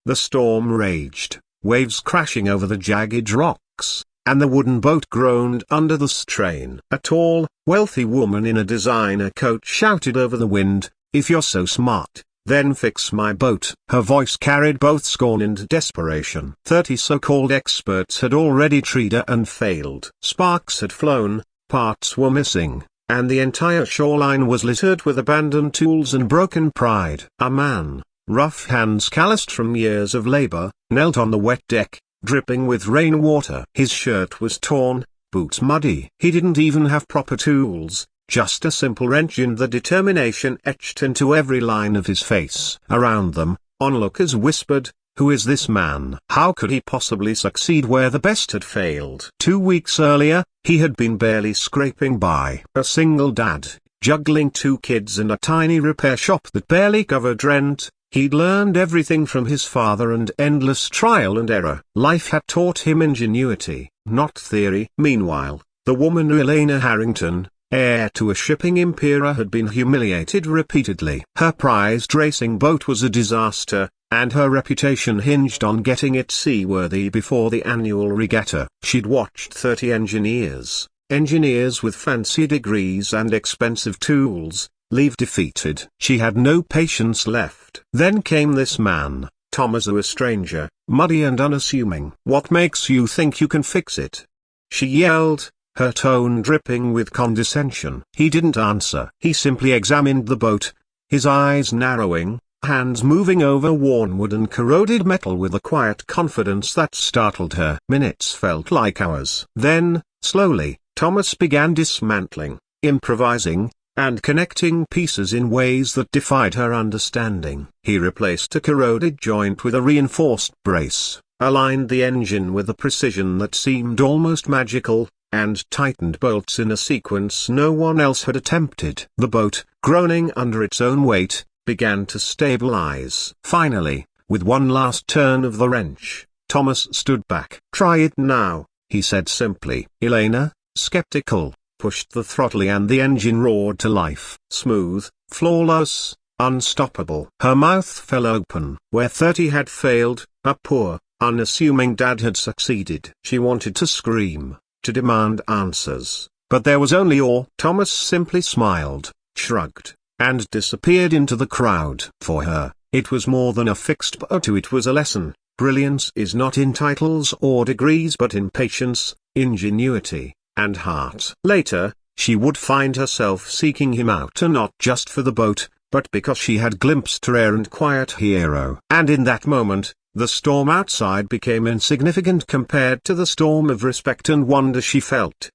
The storm raged, waves crashing over the jagged rocks, and the wooden boat groaned under the strain. A tall, wealthy woman in a designer coat shouted over the wind, "If you're so smart, then fix my boat." Her voice carried both scorn and desperation. 30 so-called experts had already tried her and failed. Sparks had flown, parts were missing, and the entire shoreline was littered with abandoned tools and broken pride. A man, rough hands calloused from years of labor, knelt on the wet deck, dripping with rainwater. His shirt was torn, boots muddy. He didn't even have proper tools, just a simple wrench and the determination etched into every line of his face. Around them, onlookers whispered, "Who is this man? How could he possibly succeed where the best had failed?" 2 weeks earlier, he had been barely scraping by. A single dad, juggling 2 kids and a tiny repair shop that barely covered rent. He'd learned everything from his father and endless trial and error. Life had taught him ingenuity, not theory. Meanwhile, the woman Elena Harrington, heir to a shipping empire, had been humiliated repeatedly. Her prized racing boat was a disaster, and her reputation hinged on getting it seaworthy before the annual regatta. She'd watched 30 engineers with fancy degrees and expensive tools, leave defeated. She had no patience left. Then came this man, Thomas, a stranger, muddy and unassuming. "What makes you think you can fix it?" she yelled, her tone dripping with condescension. He didn't answer. He simply examined the boat, his eyes narrowing, hands moving over worn wood and corroded metal with a quiet confidence that startled her. Minutes felt like hours. Then, slowly, Thomas began dismantling, improvising, and connecting pieces in ways that defied her understanding. He replaced a corroded joint with a reinforced brace, aligned the engine with a precision that seemed almost magical, and tightened bolts in a sequence no one else had attempted. The boat, groaning under its own weight, began to stabilize. Finally, with one last turn of the wrench, Thomas stood back. "Try it now," he said simply. Elena, skeptical, pushed the throttle and the engine roared to life. Smooth, flawless, unstoppable. Her mouth fell open. Where 30 had failed, a poor, unassuming dad had succeeded. She wanted to scream, to demand answers, but there was only awe. Thomas simply smiled, shrugged, and disappeared into the crowd. For her, it was more than a fixed boat, it was a lesson. Brilliance is not in titles or degrees but in patience, ingenuity, and heart. Later, she would find herself seeking him out, and not just for the boat, but because she had glimpsed a rare and quiet hero. And in that moment, the storm outside became insignificant compared to the storm of respect and wonder she felt.